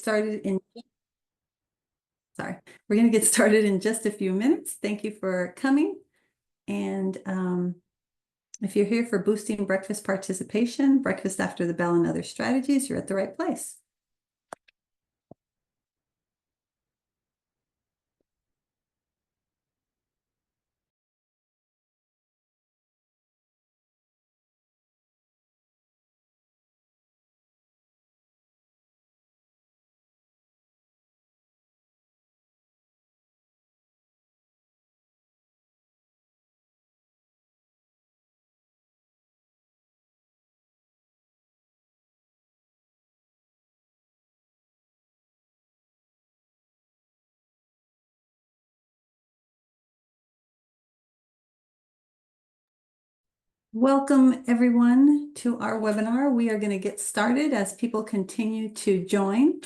started in, sorry, we're going to get started in just a few minutes. Thank you for coming. And if you're here for boosting breakfast participation, breakfast after the bell and other strategies, you're at the right place. Welcome everyone to our webinar. We are going to get started as people continue to join.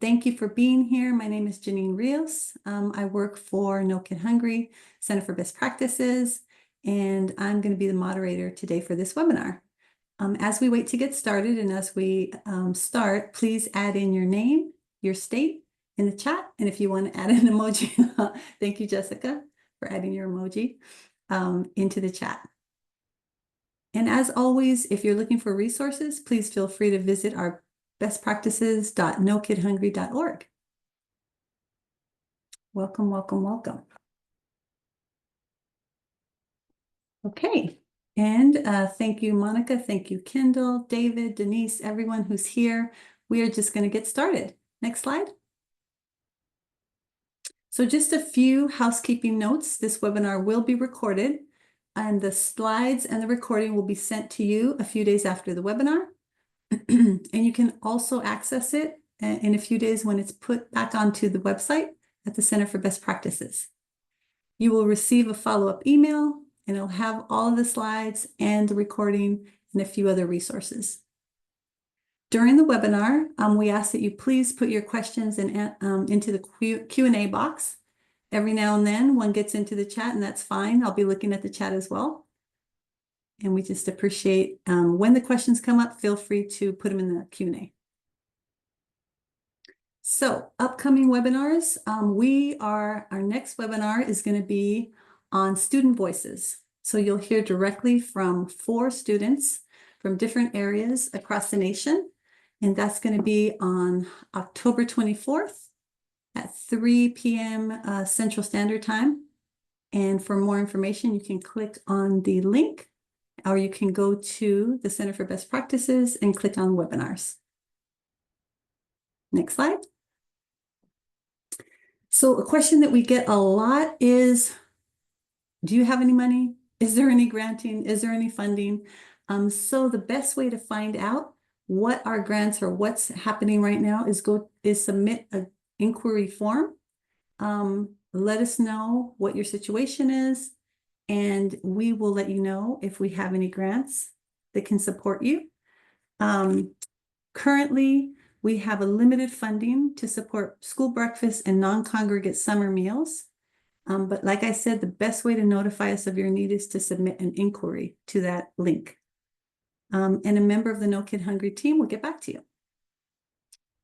Thank you for being here. My name is Janine Rios. I work for No Kid Hungry, Center for Best Practices, and I'm going to be the moderator today for this webinar. As we wait to get started and as we start, please add in your name, your state in the chat. And if you want to add an emoji, thank you, Jessica, for adding your emoji into the chat. And as always, if you're looking for resources, please feel free to visit our bestpractices.nokidhungry.org. Welcome, welcome, welcome. Okay, and thank you, Monica. Thank you, Kendall, David, Denise, everyone who's here. We are just going to get started. Next slide. So just a few housekeeping notes. This webinar will be recorded, and the slides and the recording will be sent to you a few days after the webinar. And you can also access it in a few days when it's put back onto the website at the Center for Best Practices. You will receive a follow-up email, and it'll have all of the slides and the recording and a few other resources. During the webinar, we ask that you please put your questions into the Q&A box. Every now and then one gets into the chat, and that's fine. I'll be looking at the chat as well. And we just appreciate when the questions come up, feel free to put them in the Q&A. So upcoming webinars, our next webinar is going to be on student voices. So you'll hear directly from 4 students from different areas across the nation. And that's going to be on October 24th at 3 p.m. Central Standard Time. And for more information, you can click on the link, or you can go to the Center for Best Practices and click on webinars. Next slide. So a question that we get a lot is, do you have any money? Is there any granting? Is there any funding? So the best way to find out what our grants or what's happening right now is submit an inquiry form. Let us know what your situation is, and we will let you know if we have any grants that can support you. Currently, we have a limited funding to support school breakfast and non-congregate summer meals. But like I said, the best way to notify us of your need is to submit an inquiry to that link. And a member of the No Kid Hungry team will get back to you.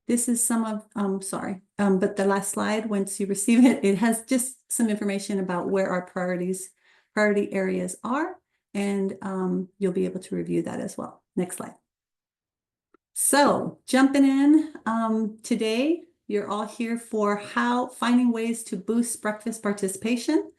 This is some of, but the last slide, once you receive it, it has just some information about where our priority areas are, and you'll be able to review that as well. Next slide. So jumping in, today, you're all here for finding ways to boost breakfast participation.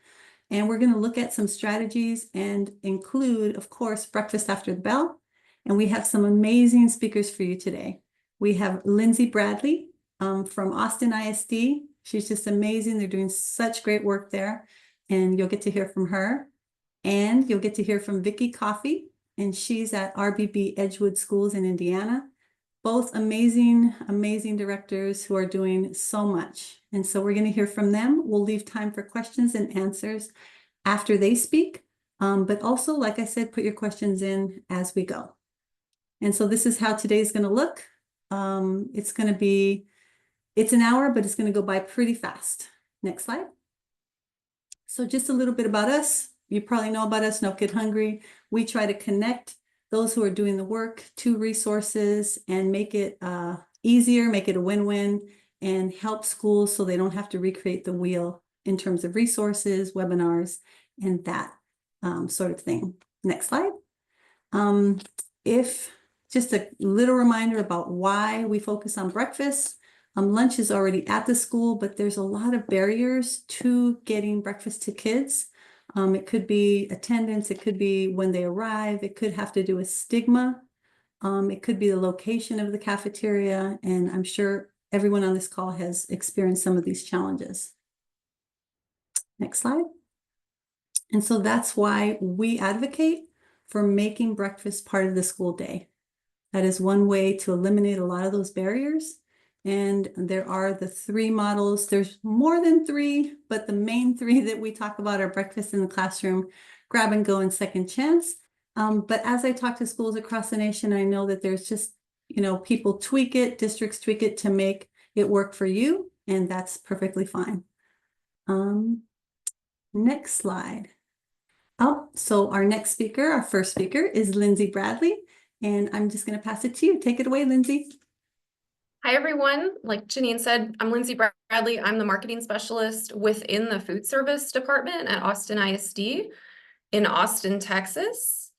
And we're going to look at some strategies and include, of course, breakfast after the bell. And we have some amazing speakers for you today. We have Lindsay Bradley from Austin ISD. She's just amazing. They're doing such great work there. And you'll get to hear from her. And you'll get to hear from Vicki Coffey. And she's at RBB Edgewood Schools in Indiana. Both amazing, amazing directors who are doing so much. And so we're going to hear from them. We'll leave time for questions and answers after they speak. But also, like I said, put your questions in as we go. And so this is how today's going to look. It's an hour, but it's going to go by pretty fast. Next slide. So just a little bit about us. You probably know about us, No Kid Hungry. We try to connect those who are doing the work to resources and make it easier, make it a win-win, and help schools so they don't have to recreate the wheel in terms of resources, webinars, and that sort of thing. Next slide. If just a little reminder about why we focus on breakfast. Lunch is already at the school, but there's a lot of barriers to getting breakfast to kids. It could be attendance, it could be when they arrive, it could have to do with stigma. It could be the location of the cafeteria, and I'm sure everyone on this call has experienced some of these challenges. Next slide. And so that's why we advocate for making breakfast part of the school day. That is one way to eliminate a lot of those barriers. And there are the 3 models. There's more than 3, but the main 3 that we talk about are breakfast in the classroom, grab and go, and second chance. But as I talk to schools across the nation, I know that there's just, people tweak it, districts tweak it to make it work for you, and that's perfectly fine. Next slide. Oh, so our next speaker, our first speaker, is Lindsay Bradley, and I'm just going to pass it to you. Take it away, Lindsay. Hi, everyone. Like Janine said, I'm Lindsay Bradley. I'm the marketing specialist within the food service department at Austin ISD in Austin, Texas.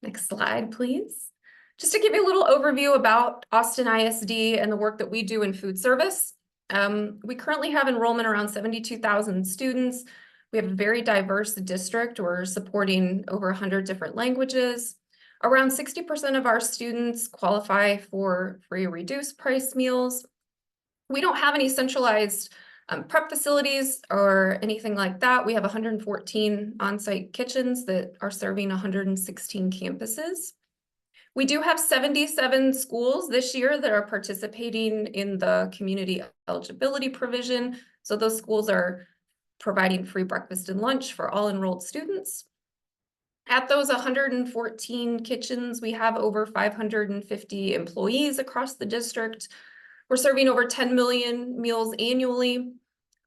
Next slide, please. Just to give you a little overview about Austin ISD and the work that we do in food service. We currently have enrollment around 72,000 students. We have a very diverse district. We're supporting over 100 different languages. Around 60% of our students qualify for free or reduced price meals. We don't have any centralized prep facilities or anything like that. We have 114 on-site kitchens that are serving 116 campuses. We do have 77 schools this year that are participating in the community eligibility provision. So those schools are providing free breakfast and lunch for all enrolled students. At those 114 kitchens, we have over 550 employees across the district. We're serving over 10 million meals annually,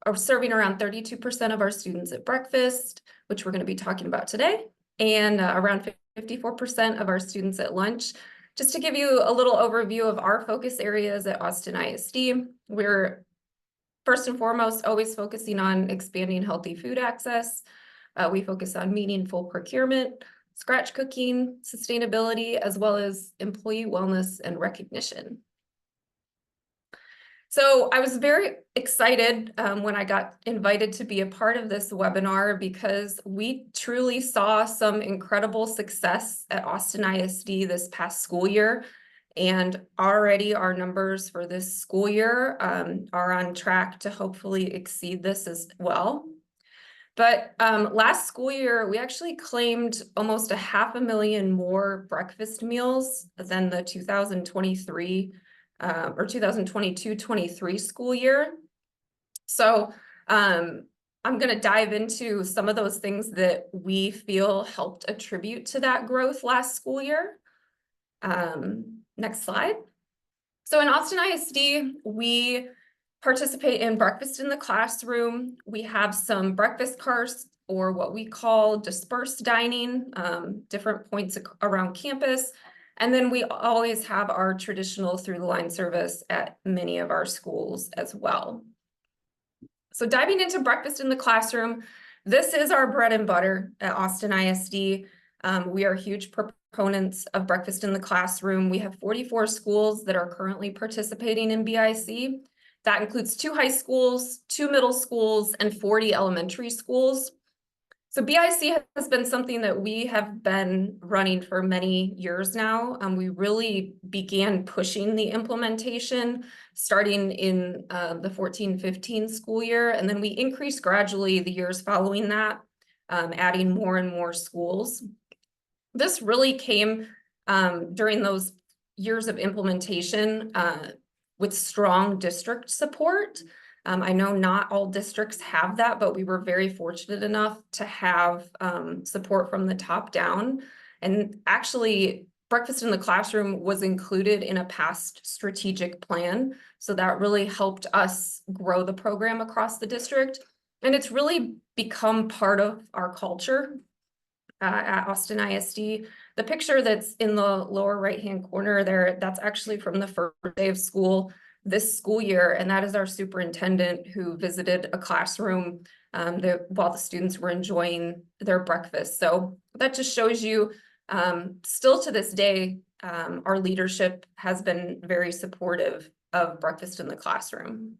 or serving around 32% of our students at breakfast, which we're going to be talking about today, and around 54% of our students at lunch. Just to give you a little overview of our focus areas at Austin ISD, we're first and foremost always focusing on expanding healthy food access. We focus on meaningful procurement, scratch cooking, sustainability, as well as employee wellness and recognition. So I was very excited when I got invited to be a part of this webinar because we truly saw some incredible success at Austin ISD this past school year. And already our numbers for this school year are on track to hopefully exceed this as well. But last school year, we actually claimed almost 500,000 more breakfast meals than the 2023 or 2022-23 school year. So I'm going to dive into some of those things that we feel helped attribute to that growth last school year. Next slide. So in Austin ISD, we participate in breakfast in the classroom. We have some breakfast carts, or what we call dispersed dining, different points around campus. And then we always have our traditional through the line service at many of our schools as well. So diving into breakfast in the classroom, this is our bread and butter at Austin ISD. We are huge proponents of breakfast in the classroom. We have 44 schools that are currently participating in BIC. That includes 2 high schools, 2 middle schools, and 40 elementary schools. So BIC has been something that we have been running for many years now. We really began pushing the implementation starting in the 14-15 school year, and then we increased gradually the years following that, adding more and more schools. This really came during those years of implementation with strong district support. I know not all districts have that, but we were very fortunate enough to have support from the top down. And actually, breakfast in the classroom was included in a past strategic plan. So that really helped us grow the program across the district. And it's really become part of our culture at Austin ISD. The picture that's in the lower right-hand corner there, that's actually from the first day of school. this school year, and that is our superintendent who visited a classroom while the students were enjoying their breakfast. So that just shows you, still to this day, our leadership has been very supportive of breakfast in the classroom.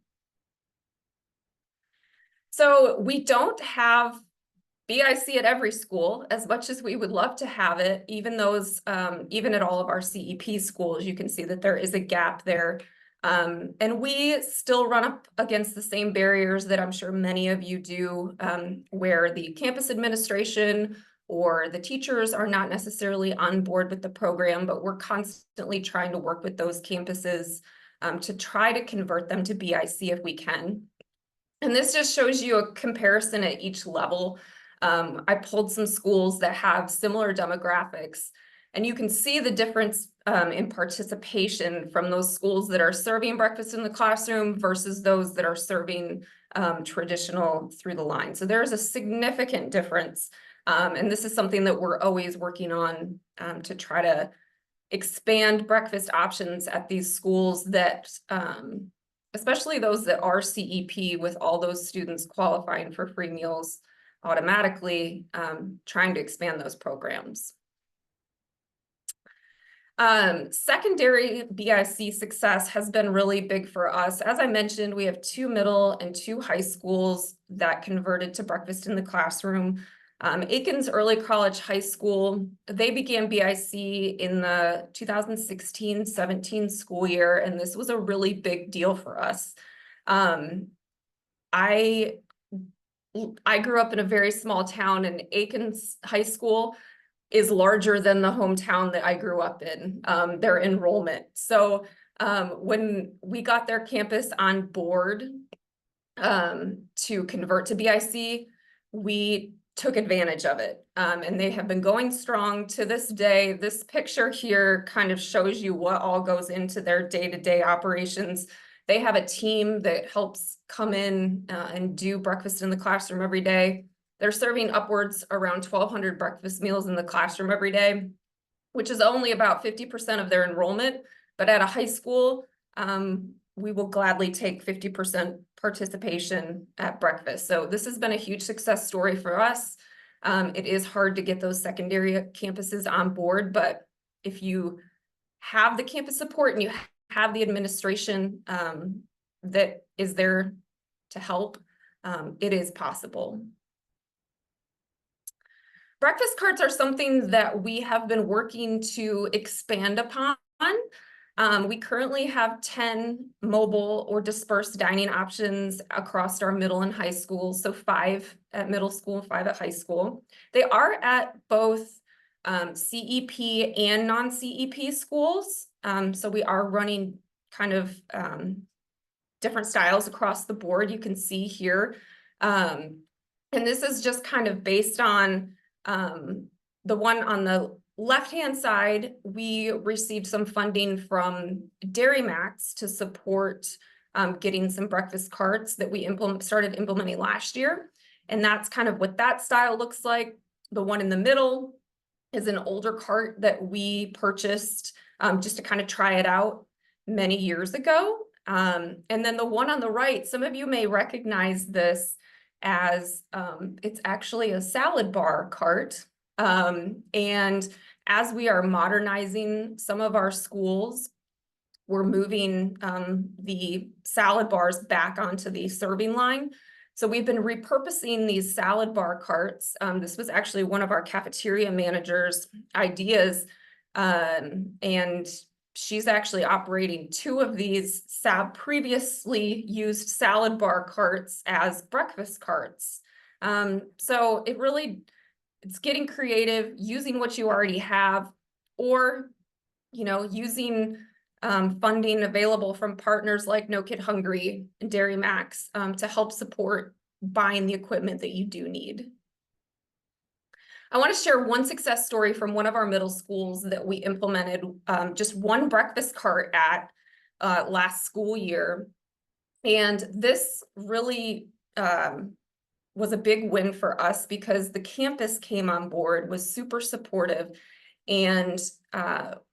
So we don't have BIC at every school as much as we would love to have it. Even at all of our CEP schools, you can see that there is a gap there. And we still run up against the same barriers that I'm sure many of you do, where the campus administration or the teachers are not necessarily on board with the program, but we're constantly trying to work with those campuses to try to convert them to BIC if we can. And this just shows you a comparison at each level. I pulled some schools that have similar demographics, and you can see the difference in participation from those schools that are serving breakfast in the classroom versus those that are serving traditional through the line. So there's a significant difference. And this is something that we're always working on to try to expand breakfast options at these schools that, especially those that are CEP, with all those students qualifying for free meals automatically, trying to expand those programs. Secondary BIC success has been really big for us. As I mentioned, we have 2 middle and 2 high schools that converted to breakfast in the classroom. Aikens Early College High School, they began BIC in the 2016-17 school year, and this was a really big deal for us. I grew up in a very small town, and Aikens High School is larger than the hometown that I grew up in, their enrollment. So when we got their campus on board to convert to BIC, we took advantage of it. And they have been going strong to this day. This picture here kind of shows you what all goes into their day-to-day operations. They have a team that helps come in and do breakfast in the classroom every day. They're serving upwards around 1,200 breakfast meals in the classroom every day, which is only about 50% of their enrollment. But at a high school, we will gladly take 50% participation at breakfast. So this has been a huge success story for us. It is hard to get those secondary campuses on board, but if you have the campus support and you have the administration that is there to help, it is possible. Breakfast carts are something that we have been working to expand upon. We currently have 10 mobile or dispersed dining options across our middle and high schools, so 5 at middle school and 5 at high school. They are at both CEP and non-CEP schools, so we are running kind of different styles across the board. You can see here, and this is just kind of based on the one on the left-hand side. We received some funding from Dairy Max to support getting some breakfast carts that we started implementing last year. And that's kind of what that style looks like. The one in the middle is an older cart that we purchased just to kind of try it out many years ago. And then the one on the right, some of you may recognize this as it's actually a salad bar cart. And as we are modernizing some of our schools, we're moving the salad bars back onto the serving line. So we've been repurposing these salad bar carts. This was actually one of our cafeteria managers' ideas. And she's actually operating 2 of these previously used salad bar carts as breakfast carts. So it's getting creative, using what you already have, or using funding available from partners like No Kid Hungry and Dairy Max to help support buying the equipment that you do need. I want to share one success story from one of our middle schools that we implemented just one breakfast cart at last school year. And this really was a big win for us because the campus came on board, was super supportive, and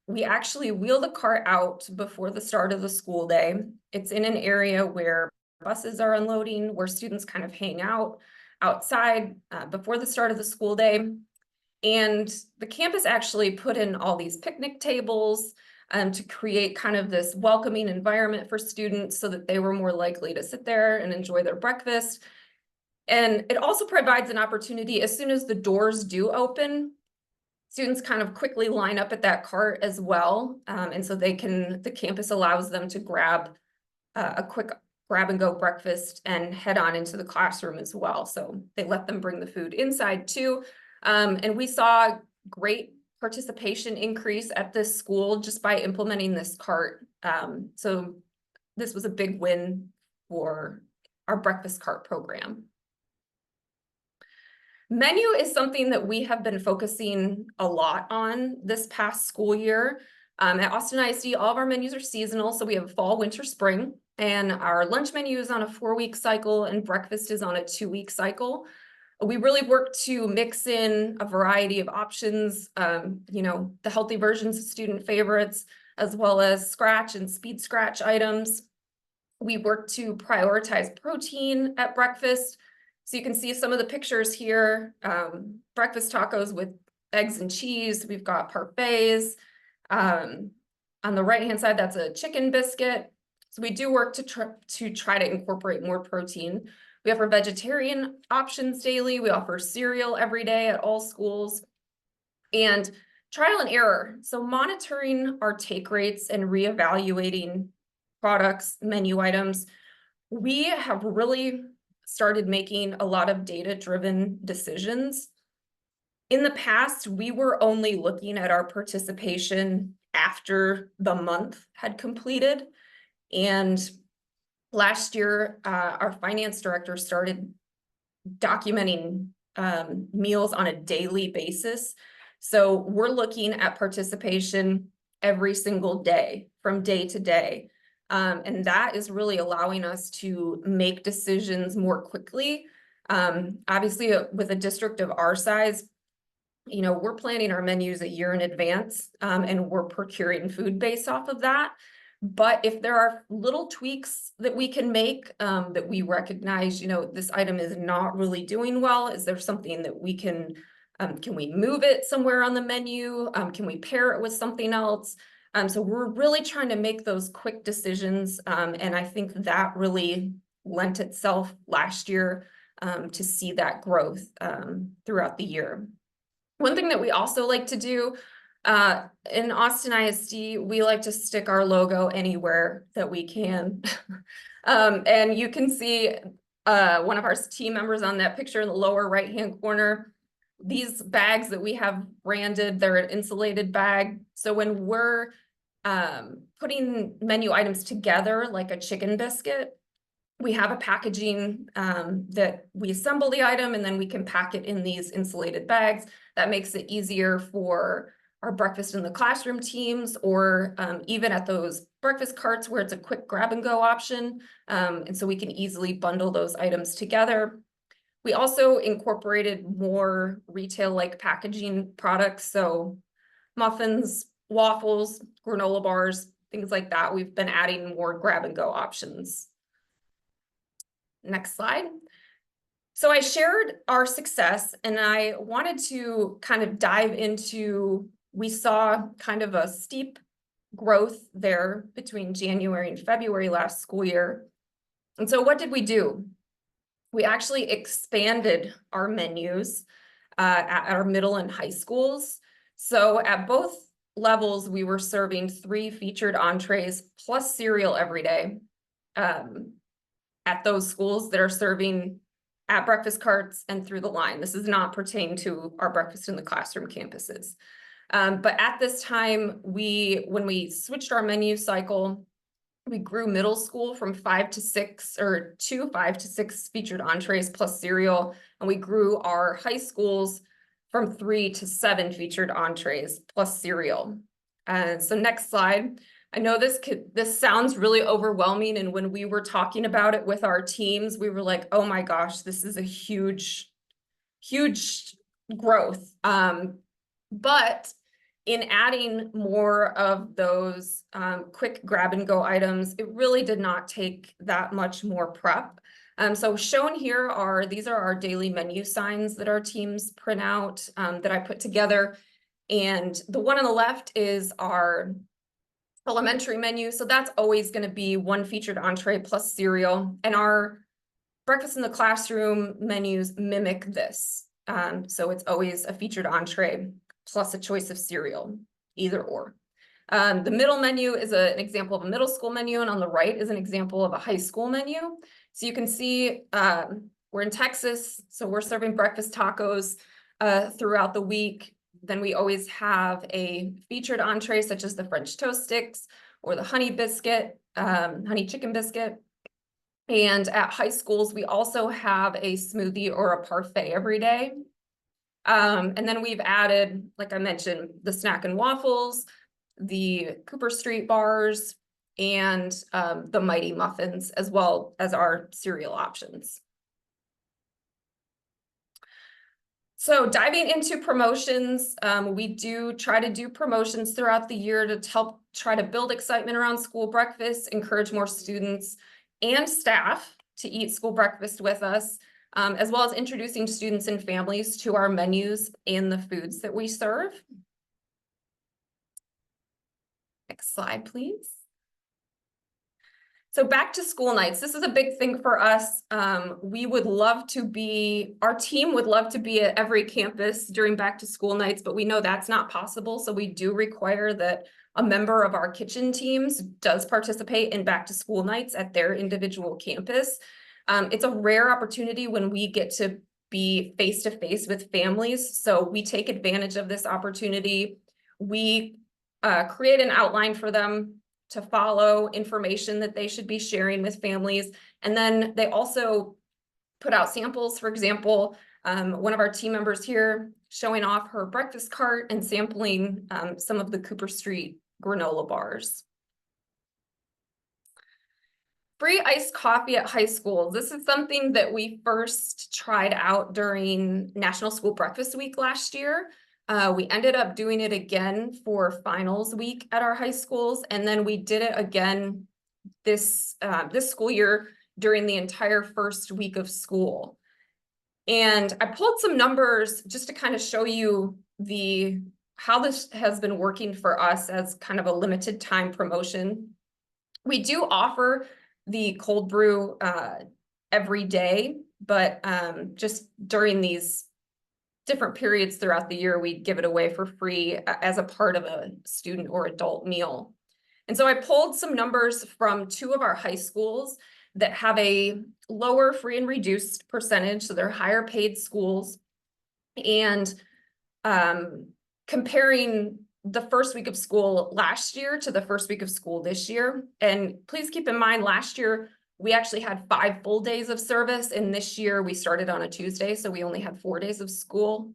we actually wheel the cart out before the start of the school day. It's in an area where buses are unloading, where students kind of hang out outside before the start of the school day. And the campus actually put in all these picnic tables to create kind of this welcoming environment for students so that they were more likely to sit there and enjoy their breakfast. And it also provides an opportunity as soon as the doors do open, students kind of quickly line up at that cart as well. And so the campus allows them to grab a quick grab and go breakfast and head on into the classroom as well. So they let them bring the food inside too. And we saw great participation increase at this school just by implementing this cart. So this was a big win for our breakfast cart program. Menu is something that we have been focusing a lot on this past school year. At Austin ISD, all of our menus are seasonal, so we have fall, winter, spring, and our lunch menu is on a 4-week cycle and breakfast is on a 2-week cycle. We really work to mix in a variety of options, the healthy versions of student favorites, as well as scratch and speed scratch items. We work to prioritize protein at breakfast. So you can see some of the pictures here, breakfast tacos with eggs and cheese. We've got parfaits. On the right-hand side, that's a chicken biscuit. So we do work to try to incorporate more protein. We offer vegetarian options daily. We offer cereal every day at all schools. And trial and error. So monitoring our take rates and reevaluating products, menu items. We have really started making a lot of data-driven decisions. In the past, we were only looking at our participation after the month had completed. And last year, our finance director started documenting meals on a daily basis. So we're looking at participation every single day, from day to day. And that is really allowing us to make decisions more quickly. Obviously, with a district of our size, we're planning our menus a year in advance, and we're procuring food based off of that. But if there are little tweaks that we can make, that we recognize, this item is not really doing well, is there something that we can we move it somewhere on the menu? Can we pair it with something else? So we're really trying to make those quick decisions. And I think that really lent itself last year to see that growth throughout the year. One thing that we also like to do in Austin ISD, we like to stick our logo anywhere that we can. And you can see one of our team members on that picture in the lower right-hand corner. These bags that we have branded, they're an insulated bag. So when we're putting menu items together, like a chicken biscuit, we have a packaging that we assemble the item and then we can pack it in these insulated bags. That makes it easier for our breakfast in the classroom teams, or even at those breakfast carts where it's a quick grab and go option. And so we can easily bundle those items together. We also incorporated more retail-like packaging products. So muffins, waffles, granola bars, things like that. We've been adding more grab and go options. Next slide. So I shared our success and I wanted to kind of dive into, we saw kind of a steep growth there between January and February last school year. And so what did we do? We actually expanded our menus at our middle and high schools. So at both levels, we were serving 3 featured entrees plus cereal every day at those schools that are serving at breakfast carts and through the line. This is not pertaining to our breakfast in the classroom campuses. But at this time, when we switched our menu cycle, we grew middle school from 5 to 6 or to 5 to 6 featured entrees plus cereal. And we grew our high schools from 3 to 7 featured entrees plus cereal. So next slide. I know this sounds really overwhelming. And when we were talking about it with our teams, we were like, oh my gosh, this is a huge, huge growth. But in adding more of those quick grab and go items, it really did not take that much more prep. So shown here these are our daily menu signs that our teams print out that I put together. And the one on the left is our elementary menu. So that's always going to be one featured entree plus cereal. And our breakfast in the classroom menus mimic this. So it's always a featured entree plus a choice of cereal, either or. The middle menu is an example of a middle school menu, and on the right is an example of a high school menu. So you can see we're in Texas, so we're serving breakfast tacos throughout the week. Then we always have a featured entree such as the French toast sticks or the honey biscuit, honey chicken biscuit. And at high schools, we also have a smoothie or a parfait every day. And then we've added, like I mentioned, the snack and waffles, the Cooper Street bars, and the Mighty Muffins, as well as our cereal options. So diving into promotions, we do try to do promotions throughout the year to help try to build excitement around school breakfast, encourage more students and staff to eat school breakfast with us, as well as introducing students and families to our menus and the foods that we serve. Next slide, please. So back to school nights. This is a big thing for us. We would love to be, our team would love to be at every campus during back to school nights, but we know that's not possible. So we do require that a member of our kitchen teams does participate in back to school nights at their individual campus. It's a rare opportunity when we get to be face-to-face with families. So we take advantage of this opportunity. We create an outline for them to follow, information that they should be sharing with families. And then they also put out samples. For example, one of our team members here showing off her breakfast cart and sampling some of the Cooper Street granola bars. Free iced coffee at high schools. This is something that we first tried out during National School Breakfast Week last year. We ended up doing it again for finals week at our high schools, and then we did it again this school year during the entire first week of school. And I pulled some numbers just to kind of show you how this has been working for us as kind of a limited time promotion. We do offer the cold brew every day, but just during these different periods throughout the year, we'd give it away for free as a part of a student or adult meal. And so I pulled some numbers from 2 of our high schools that have a lower free and reduced percentage, so they're higher paid schools, and comparing the first week of school last year to the first week of school this year. And please keep in mind, last year, we actually had 5 full days of service, and this year we started on a Tuesday, so we only had 4 days of school,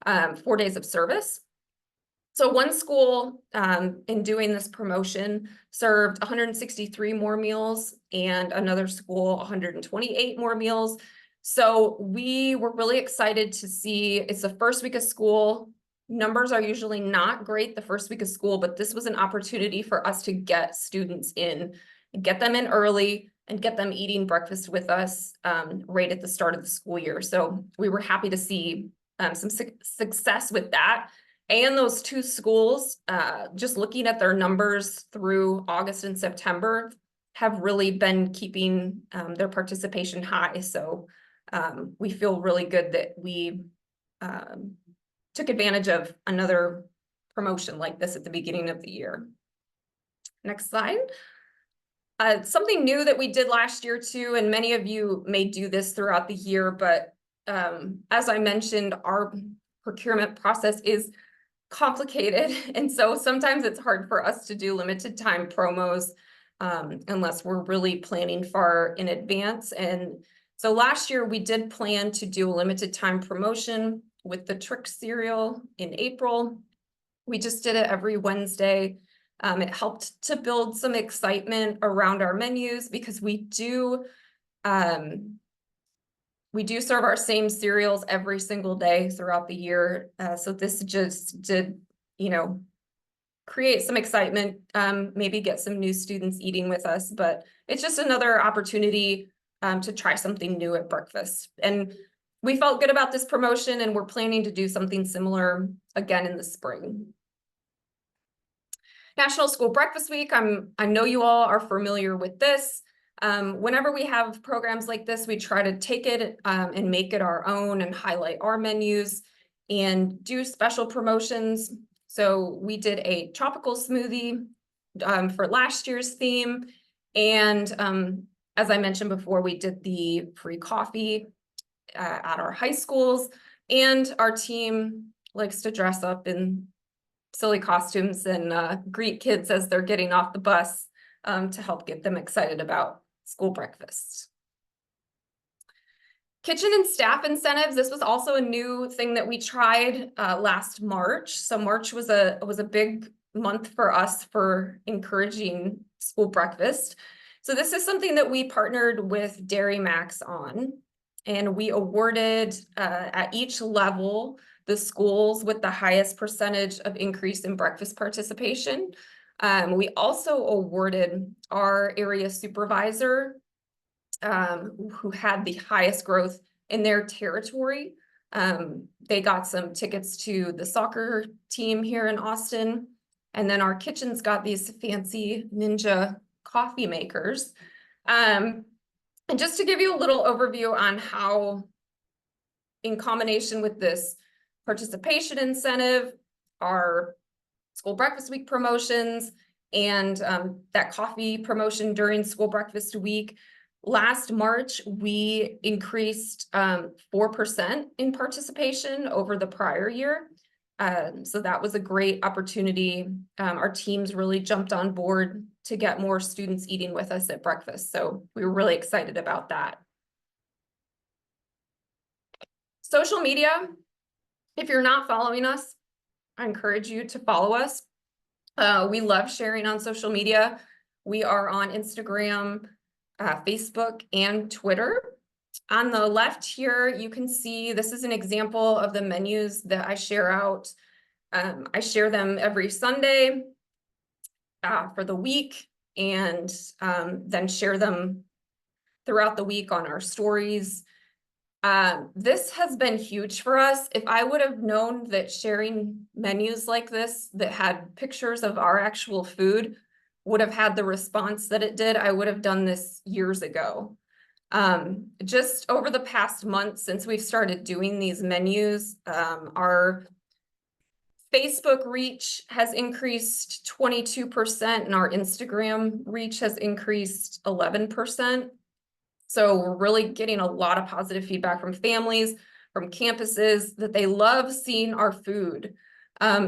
4 days of service. So one school in doing this promotion served 163 more meals, and another school 128 more meals. So we were really excited to see, it's the first week of school. Numbers are usually not great the first week of school, but this was an opportunity for us to get students in, get them in early, and get them eating breakfast with us right at the start of the school year. So we were happy to see some success with that. And those 2 schools, just looking at their numbers through August and September, have really been keeping their participation high. So we feel really good that we took advantage of another promotion like this at the beginning of the year. Next slide. Something new that we did last year too, and many of you may do this throughout the year, but as I mentioned, our procurement process is complicated. And so sometimes it's hard for us to do limited time promos unless we're really planning far in advance. And so last year we did plan to do a limited time promotion with the Trick cereal in April. We just did it every Wednesday. It helped to build some excitement around our menus because we do serve our same cereals every single day throughout the year. So this just did, create some excitement, maybe get some new students eating with us, but it's just another opportunity to try something new at breakfast. And we felt good about this promotion, and we're planning to do something similar again in the spring. National School Breakfast Week, I know you all are familiar with this. Whenever we have programs like this, we try to take it and make it our own and highlight our menus and do special promotions. So we did a tropical smoothie for last year's theme. And as I mentioned before, we did the free coffee at our high schools. And our team likes to dress up in silly costumes and greet kids as they're getting off the bus to help get them excited about school breakfast. Kitchen and staff incentives. This was also a new thing that we tried last March. So March was a big month for us for encouraging school breakfast. So this is something that we partnered with Dairy Max on, and we awarded at each level the schools with the highest percentage of increase in breakfast participation. We also awarded our area supervisor who had the highest growth in their territory. They got some tickets to the soccer team here in Austin. And then our kitchens got these fancy Ninja coffee makers. And just to give you a little overview on how, in combination with this participation incentive, our school breakfast week promotions, and that coffee promotion during school breakfast week, last March, we increased 4% in participation over the prior year. So that was a great opportunity. Our teams really jumped on board to get more students eating with us at breakfast. So we were really excited about that. Social media, if you're not following us, I encourage you to follow us. We love sharing on social media. We are on Instagram, Facebook, and Twitter. On the left here, you can see this is an example of the menus that I share out. I share them every Sunday for the week, and then share them throughout the week on our stories. This has been huge for us. If I would have known that sharing menus like this that had pictures of our actual food would have had the response that it did, I would have done this years ago. Just over the past month since we've started doing these menus, our Facebook reach has increased 22% and our Instagram reach has increased 11%. So we're really getting a lot of positive feedback from families, from campuses, that they love seeing our food.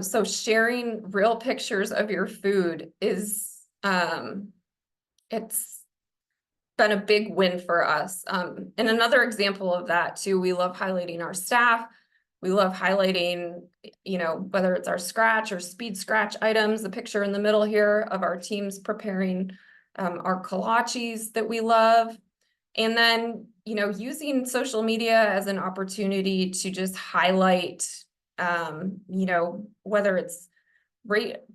So sharing real pictures of your food is, it's been a big win for us. And another example of that too, we love highlighting our staff. We love highlighting, whether it's our scratch or speed scratch items, the picture in the middle here of our teams preparing our kolaches that we love. And then, using social media as an opportunity to just highlight, whether it's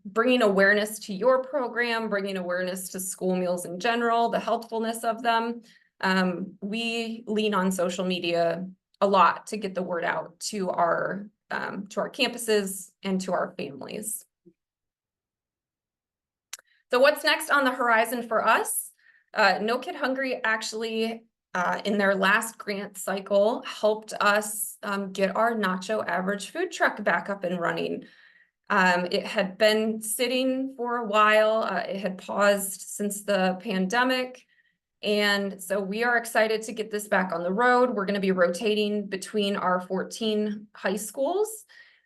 bringing awareness to your program, bringing awareness to school meals in general, the helpfulness of them. We lean on social media a lot to get the word out to our campuses and to our families. So what's next on the horizon for us? No Kid Hungry actually, in their last grant cycle, helped us get our Nacho Average food truck back up and running. It had been sitting for a while. It had paused since the pandemic. And so we are excited to get this back on the road. We're going to be rotating between our 14 high schools.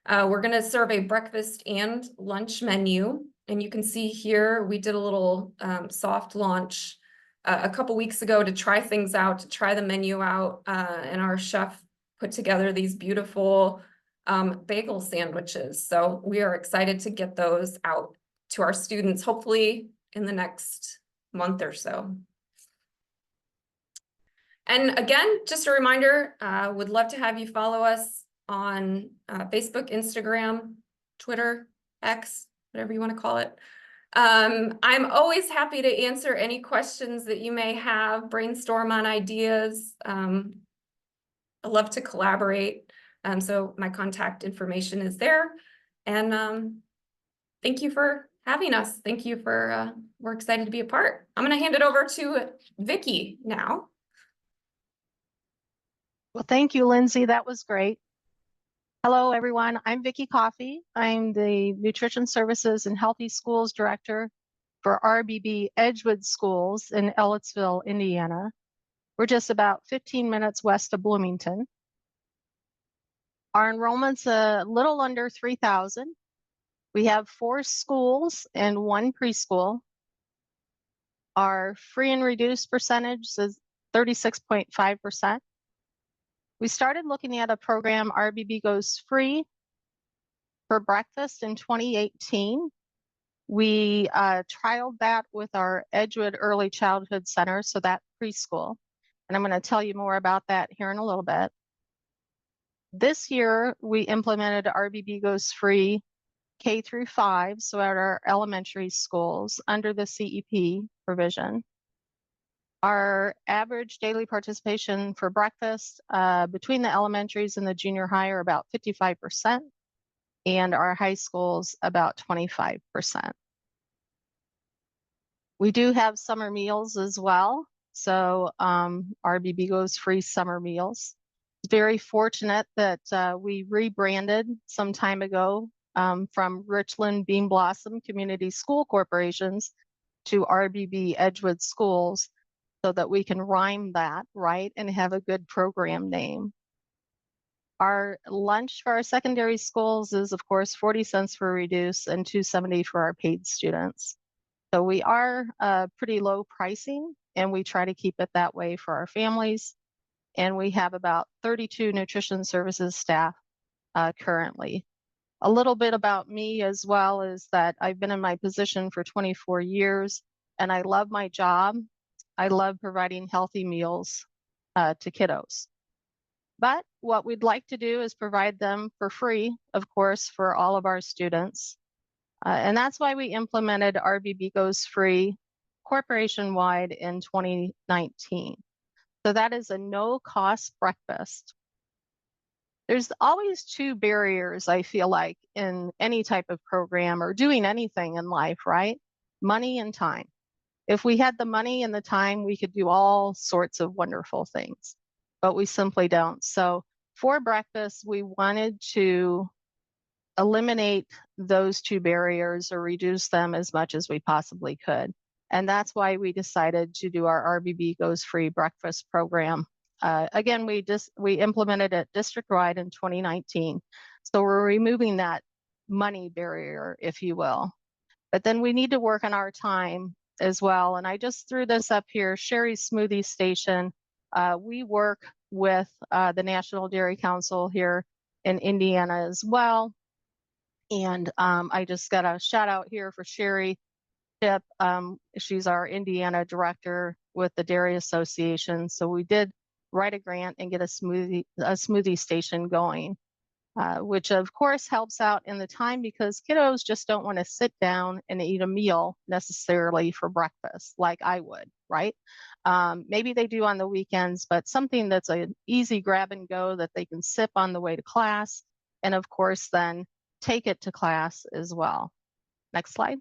We're going to serve a breakfast and lunch menu. And you can see here, we did a little soft launch a couple weeks ago to try things out, to try the menu out. And our chef put together these beautiful bagel sandwiches. So we are excited to get those out to our students, hopefully in the next month or so. And again, just a reminder, would love to have you follow us on Facebook, Instagram, Twitter, X, whatever you want to call it. I'm always happy to answer any questions that you may have, brainstorm on ideas. I love to collaborate. So my contact information is there. And thank you for having us. Thank you for, we're excited to be a part. I'm going to hand it over to Vicki now. Well, thank you, Lindsay. That was great. Hello, everyone. I'm Vicki Coffey. I'm the Nutrition Services and Healthy Schools Director for RBB Edgewood Schools in Ellettsville, Indiana. We're just about 15 minutes west of Bloomington. Our enrollment's a little under 3,000. We have 4 schools and 1 preschool. Our free and reduced percentage is 36.5%. We started looking at a program, RBB Goes Free, for breakfast in 2018. We trialed that with our Edgewood Early Childhood Center, so that preschool. And I'm going to tell you more about that here in a little bit. This year, we implemented RBB Goes Free K through 5, so at our elementary schools under the CEP provision. Our average daily participation for breakfast between the elementaries and the junior high are about 55%, and our high schools about 25%. We do have summer meals as well. So RBB Goes Free summer meals. Very fortunate that we rebranded some time ago from Richland Bean Blossom Community School Corporations to RBB Edgewood Schools, so that we can rhyme that, right, and have a good program name. Our lunch for our secondary schools is, of course, 40 cents for reduce and $2.70 for our paid students. So we are pretty low pricing, and we try to keep it that way for our families. And we have about 32 nutrition services staff currently. A little bit about me as well is that I've been in my position for 24 years, and I love my job. I love providing healthy meals to kiddos. But what we'd like to do is provide them for free, of course, for all of our students. And that's why we implemented RBB Goes Free corporation-wide in 2019. So that is a no-cost breakfast. There's always 2 barriers, I feel like, in any type of program or doing anything in life, right? Money and time. If we had the money and the time, we could do all sorts of wonderful things, but we simply don't. So for breakfast, we wanted to eliminate those 2 barriers or reduce them as much as we possibly could. And that's why we decided to do our RBB Goes Free breakfast program. Again, we implemented it district-wide in 2019. So we're removing that money barrier, if you will. But then we need to work on our time as well. And I just threw this up here, Sherry's Smoothie Station. We work with the National Dairy Council here in Indiana as well. And I just got a shout out here for Sherry Ship. She's our Indiana director with the Dairy Association. So we did write a grant and get a smoothie station going, which of course helps out in the time because kiddos just don't want to sit down and eat a meal necessarily for breakfast like I would, right? Maybe they do on the weekends, but something that's an easy grab and go that they can sip on the way to class, and of course then take it to class as well. Next slide.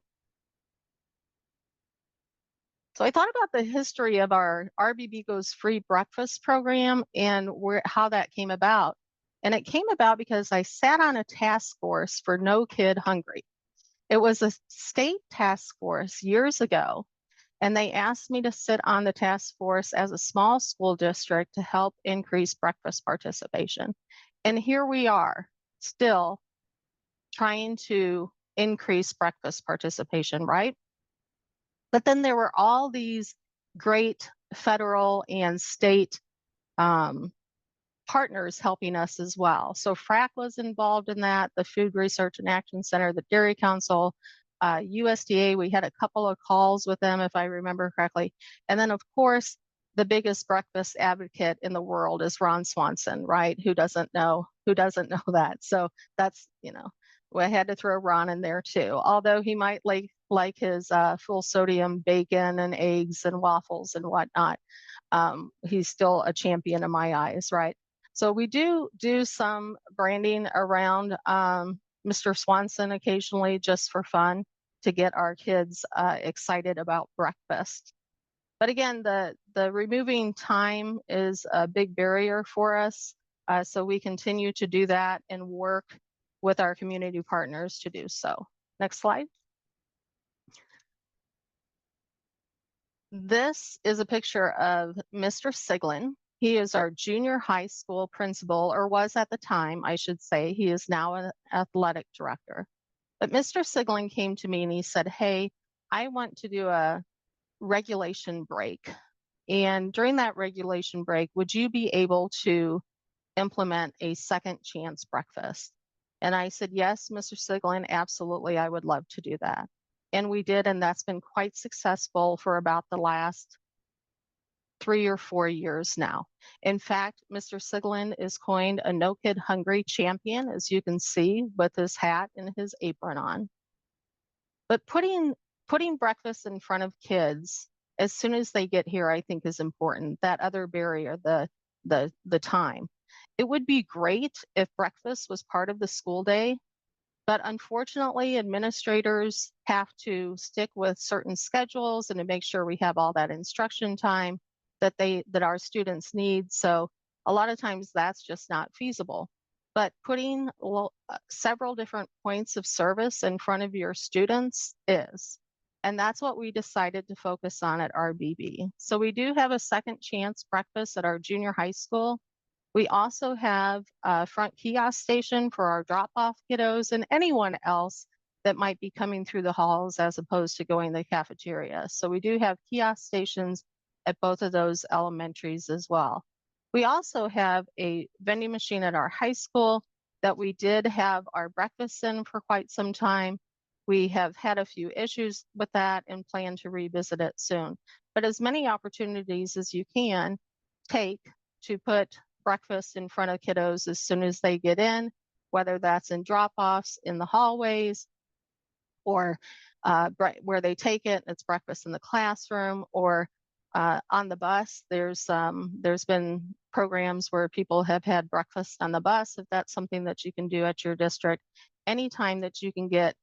So I thought about the history of our RBB Goes Free breakfast program and how that came about. And it came about because I sat on a task force for No Kid Hungry. It was a state task force years ago, and they asked me to sit on the task force as a small school district to help increase breakfast participation. And here we are, still trying to increase breakfast participation, right? But then there were all these great federal and state partners helping us as well. So FRAC was involved in that, the Food Research and Action Center, the Dairy Council, USDA, we had a couple of calls with them, if I remember correctly. And then of course, the biggest breakfast advocate in the world is Ron Swanson, right? Who doesn't know that? So that's, I had to throw Ron in there too, although he might like his full sodium bacon and eggs and waffles and whatnot. He's still a champion in my eyes, right? So we do some branding around Mr. Swanson occasionally just for fun to get our kids excited about breakfast. But again, the removing time is a big barrier for us. So we continue to do that and work with our community partners to do so. Next slide. This is a picture of Mr. Siglin. He is our junior high school principal, or was at the time, I should say. He is now an athletic director. But Mr. Siglin came to me and he said, hey, I want to do a regulation break. And during that regulation break, would you be able to implement a second chance breakfast? And I said, yes, Mr. Siglin, absolutely, I would love to do that. And we did, and that's been quite successful for about the last 3 or 4 years now. In fact, Mr. Siglin is coined a No Kid Hungry champion, as you can see with his hat and his apron on. But putting breakfast in front of kids as soon as they get here, I think is important. That other barrier, the time. It would be great if breakfast was part of the school day, but unfortunately, administrators have to stick with certain schedules and to make sure we have all that instruction time that our students need. So a lot of times that's just not feasible. But putting several different points of service in front of your students is. And that's what we decided to focus on at RBB. So we do have a second chance breakfast at our junior high school. We also have a front kiosk station for our drop-off kiddos and anyone else that might be coming through the halls as opposed to going to the cafeteria. So we do have kiosk stations at both of those elementaries as well. We also have a vending machine at our high school that we did have our breakfast in for quite some time. We have had a few issues with that and plan to revisit it soon. But as many opportunities as you can take to put breakfast in front of kiddos as soon as they get in, whether that's in drop-offs in the hallways or where they take it, it's breakfast in the classroom, or on the bus. There's been programs where people have had breakfast on the bus. If that's something that you can do at your district, anytime that you can get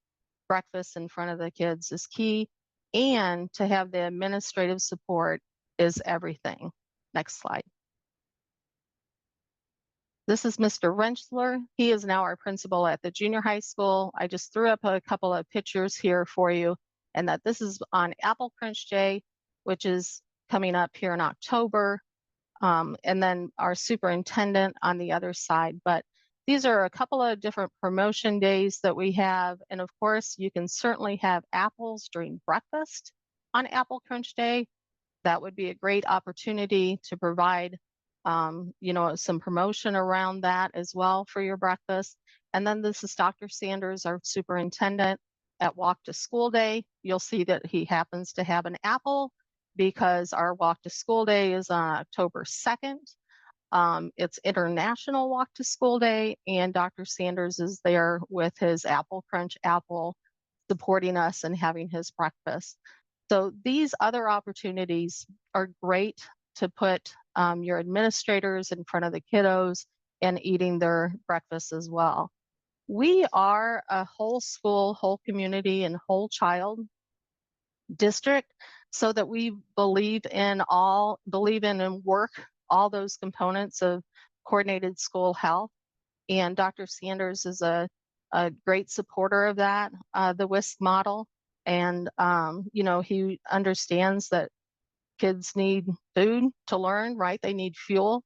breakfast in front of the kids is key, and to have the administrative support is everything. Next slide. This is Mr. Rentschler. He is now our principal at the junior high school. I just threw up a couple of pictures here for you, and that this is on Apple Crunch Day, which is coming up here in October. And then our superintendent on the other side. But these are a couple of different promotion days that we have. And of course, you can certainly have apples during breakfast on Apple Crunch Day. That would be a great opportunity to provide some promotion around that as well for your breakfast. And then this is Dr. Sanders, our superintendent at Walk to School Day. You'll see that he happens to have an apple because our Walk to School Day is on October 2nd. It's International Walk to School Day, and Dr. Sanders is there with his Apple Crunch apple, supporting us and having his breakfast. So these other opportunities are great to put your administrators in front of the kiddos and eating their breakfast as well. We are a whole school, whole community, and whole child district, so that we believe in and work all those components of coordinated school health. And Dr. Sanders is a great supporter of that, the WISC model. And, he understands that kids need food to learn, right? They need fuel.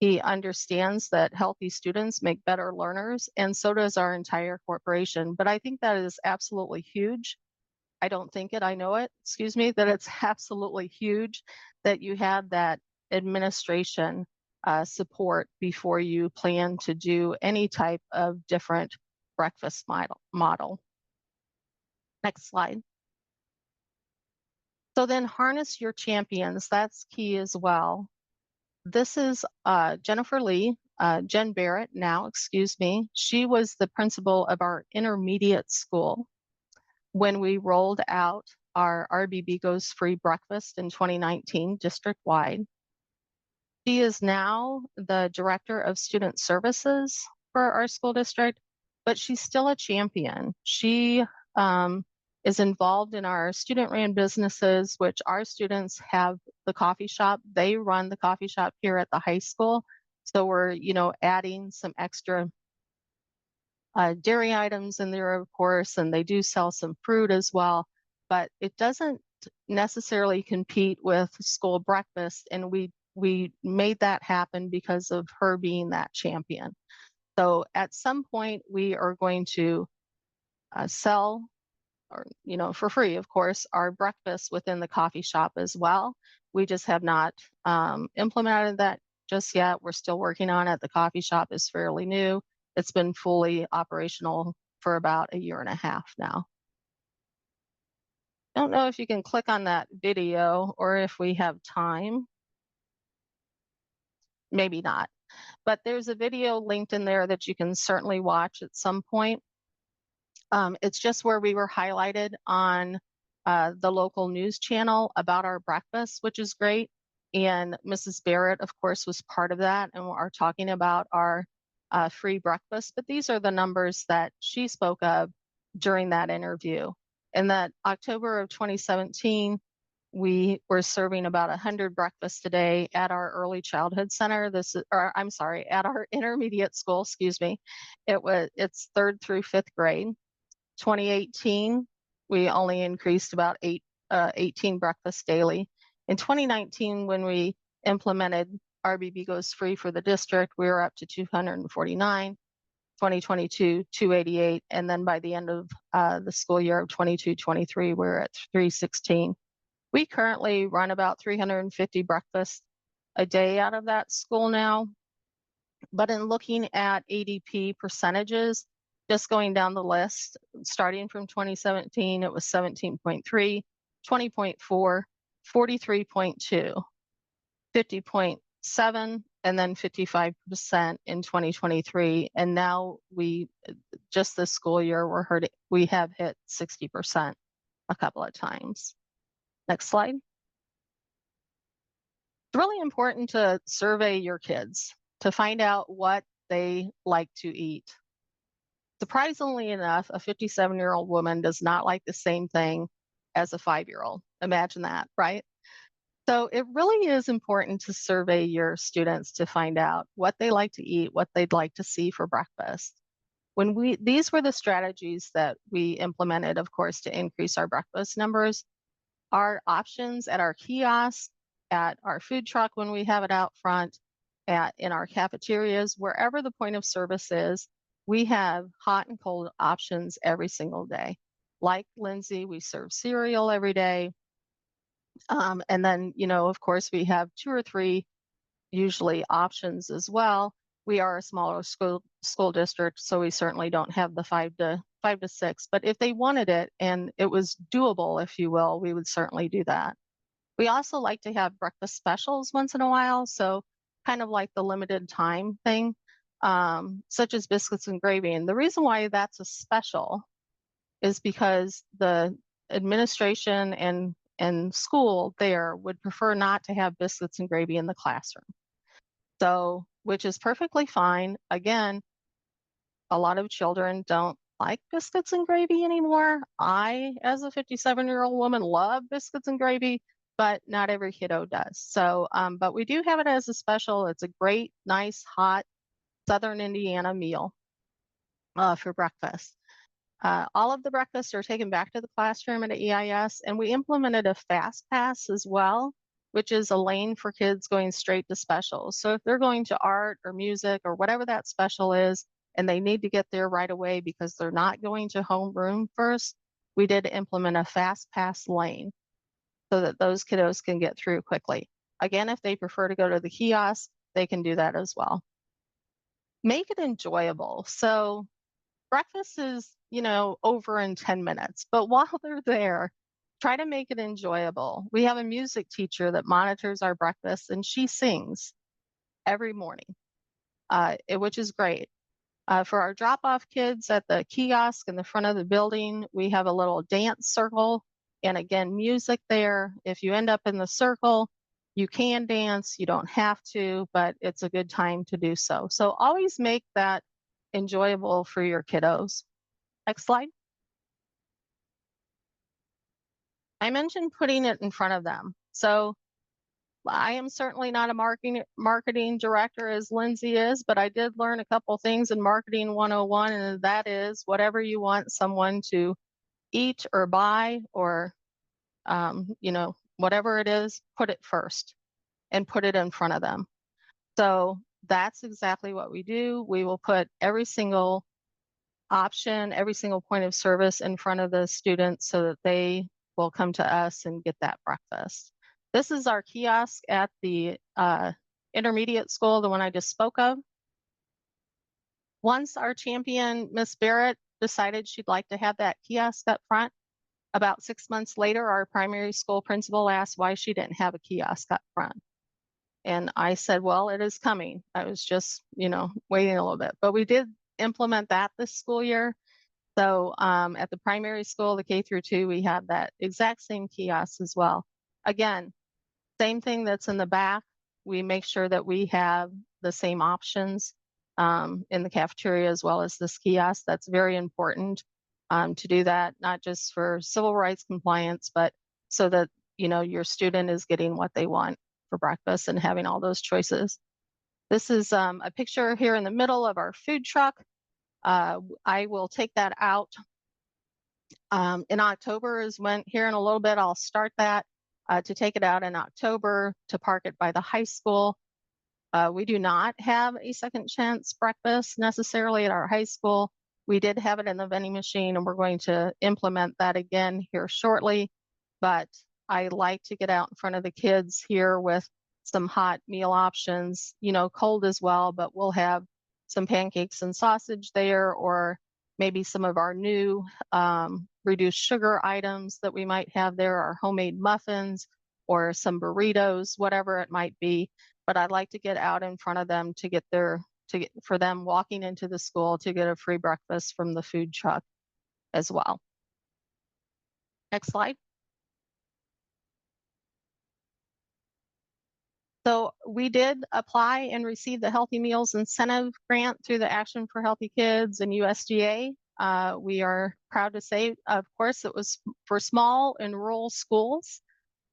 He understands that healthy students make better learners, and so does our entire corporation. But I think that is absolutely huge. I don't think it, I know it, that it's absolutely huge that you have that administration support before you plan to do any type of different breakfast model. Next slide. So then harness your champions, that's key as well. This is Jennifer Lee, Jen Barrett now, excuse me, she was the principal of our intermediate school when we rolled out our RBB Goes Free breakfast in 2019 district-wide. She is now the director of student services for our school district, but she's still a champion. She is involved in our student-ran businesses, which our students have the coffee shop. They run the coffee shop here at the high school. So we're, adding some extra dairy items in there, of course, and they do sell some fruit as well, but it doesn't necessarily compete with school breakfast. And we made that happen because of her being that champion. So at some point we are going to sell, or for free, of course, our breakfast within the coffee shop as well. We just have not implemented that just yet. We're still working on it. The coffee shop is fairly new. It's been fully operational for about a year and a half now. Don't know if you can click on that video or if we have time. Maybe not, but there's a video linked in there that you can certainly watch at some point. It's just where we were highlighted on the local news channel about our breakfast, which is great. And Mrs. Barrett, of course, was part of that, and are talking about our free breakfast. But these are the numbers that she spoke of during that interview. In that October of 2017, we were serving about 100 breakfasts a day at our early childhood center. At our intermediate school, excuse me. It's 3rd through 5th grade. 2018, we only increased about 18 breakfasts daily. In 2019, when we implemented RBB Goes Free for the district, we were up to 249. 2022, 288. And then by the end of the school year of 22-23, we're at 316. We currently run about 350 breakfasts a day out of that school now. But in looking at ADP percentages, just going down the list, starting from 2017, it was 17.3, 20.4, 43.2, 50.7, and then 55% in 2023. And now just this school year, we have hit 60% a couple of times. Next slide. It's really important to survey your kids to find out what they like to eat. Surprisingly enough, a 57-year-old woman does not like the same thing as a 5-year-old. Imagine that, right? So it really is important to survey your students to find out what they like to eat, what they'd like to see for breakfast. These were the strategies that we implemented, of course, to increase our breakfast numbers. Our options at our kiosks, at our food truck when we have it out front, in our cafeterias, wherever the point of service is, we have hot and cold options every single day. Like Lindsay, we serve cereal every day. And then, of course, we have 2 or 3 usually options as well. We are a smaller school district, so we certainly don't have the 5 to 6. But if they wanted it and it was doable, if you will, we would certainly do that. We also like to have breakfast specials once in a while, so kind of like the limited time thing, such as biscuits and gravy. And the reason why that's a special is because the administration and school there would prefer not to have biscuits and gravy in the classroom. So, which is perfectly fine. Again, a lot of children don't like biscuits and gravy anymore. I, as a 57-year-old woman, love biscuits and gravy, but not every kiddo does. So, but we do have it as a special. It's a great, nice, hot Southern Indiana meal for breakfast. All of the breakfasts are taken back to the classroom at EIS, and we implemented a fast pass as well, which is a lane for kids going straight to specials. So if they're going to art or music or whatever that special is, and they need to get there right away because they're not going to homeroom first, we did implement a fast pass lane so that those kiddos can get through quickly. Again, if they prefer to go to the kiosk, they can do that as well. Make it enjoyable. So breakfast is, over in 10 minutes, but while they're there, try to make it enjoyable. We have a music teacher that monitors our breakfast, and she sings every morning. which is great. For our drop-off kids at the kiosk in the front of the building, we have a little dance circle, and again, music there. If you end up in the circle, you can dance, you don't have to, but it's a good time to do so. So always make that enjoyable for your kiddos. Next slide. I mentioned putting it in front of them. So I am certainly not a marketing director as Lindsay is, but I did learn a couple things in Marketing 101, and that is whatever you want someone to eat or buy or, whatever it is, put it first and put it in front of them. So that's exactly what we do. We will put every single option, every single point of service in front of the students so that they will come to us and get that breakfast. This is our kiosk at the intermediate school, the one I just spoke of. Once our champion, Miss Barrett, decided she'd like to have that kiosk up front, about 6 months later, our primary school principal asked why she didn't have a kiosk up front. And I said, well, it is coming. I was just, waiting a little bit, but we did implement that this school year. So at the primary school, the K through 2, we have that exact same kiosk as well. Again, same thing that's in the back. We make sure that we have the same options in the cafeteria as well as this kiosk. That's very important to do that, not just for civil rights compliance, but so that, your student is getting what they want for breakfast and having all those choices. This is a picture here in the middle of our food truck. I will take that out in October is when, here in a little bit, I'll start that to take it out in October to park it by the high school. We do not have a second chance breakfast necessarily at our high school. We did have it in the vending machine, and we're going to implement that again here shortly. But I like to get out in front of the kids here with some hot meal options, cold as well, but we'll have some pancakes and sausage there, or maybe some of our new reduced sugar items that we might have there, our homemade muffins or some burritos, whatever it might be. But I'd like to get out in front of them for them walking into the school to get a free breakfast from the food truck as well. Next slide. So we did apply and receive the Healthy Meals Incentive Grant through the Action for Healthy Kids and USDA. We are proud to say, of course, it was for small and rural schools.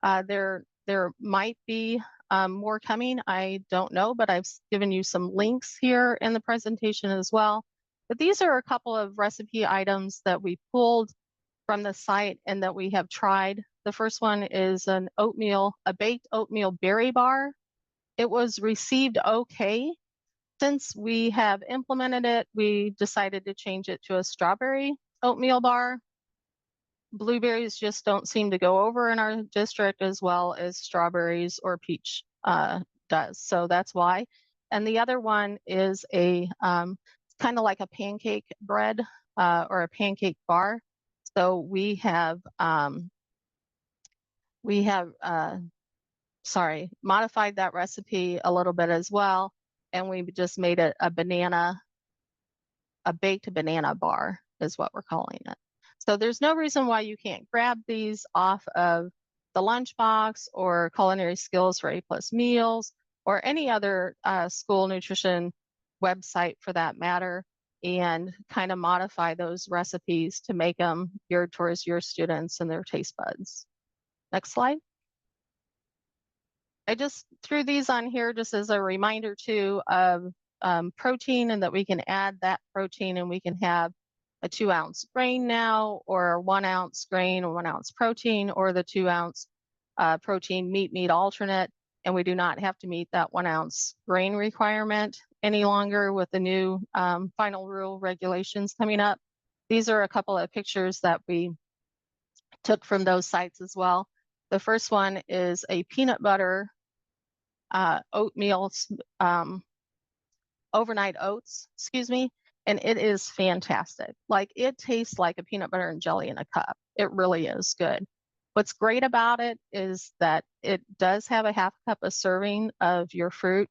There might be more coming. I don't know, but I've given you some links here in the presentation as well. But these are a couple of recipe items that we pulled from the site and that we have tried. The first one is a baked oatmeal berry bar. It was received okay. Since we have implemented it, we decided to change it to a strawberry oatmeal bar. Blueberries just don't seem to go over in our district as well as strawberries or peach does. So that's why. And the other one is a kind of like a pancake bread or a pancake bar. So we have modified that recipe a little bit as well. And we just made it a baked banana bar is what we're calling it. So there's no reason why you can't grab these off of the lunchbox or Culinary Skills for A+ Meals or any other school nutrition website for that matter, and kind of modify those recipes to make them geared towards your students and their taste buds. Next slide. I just threw these on here just as a reminder too of protein, and that we can add that protein and we can have a 2-ounce grain now, or 1 ounce grain or 1 ounce protein, or the 2-ounce protein meat alternate. And we do not have to meet that 1 ounce grain requirement any longer with the new final rule regulations coming up. These are a couple of pictures that we took from those sites as well. The first one is a peanut butter oatmeal, overnight oats, and it is fantastic. Like, it tastes like a peanut butter and jelly in a cup. It really is good. What's great about it is that it does have a 1/2 cup of serving of your fruit,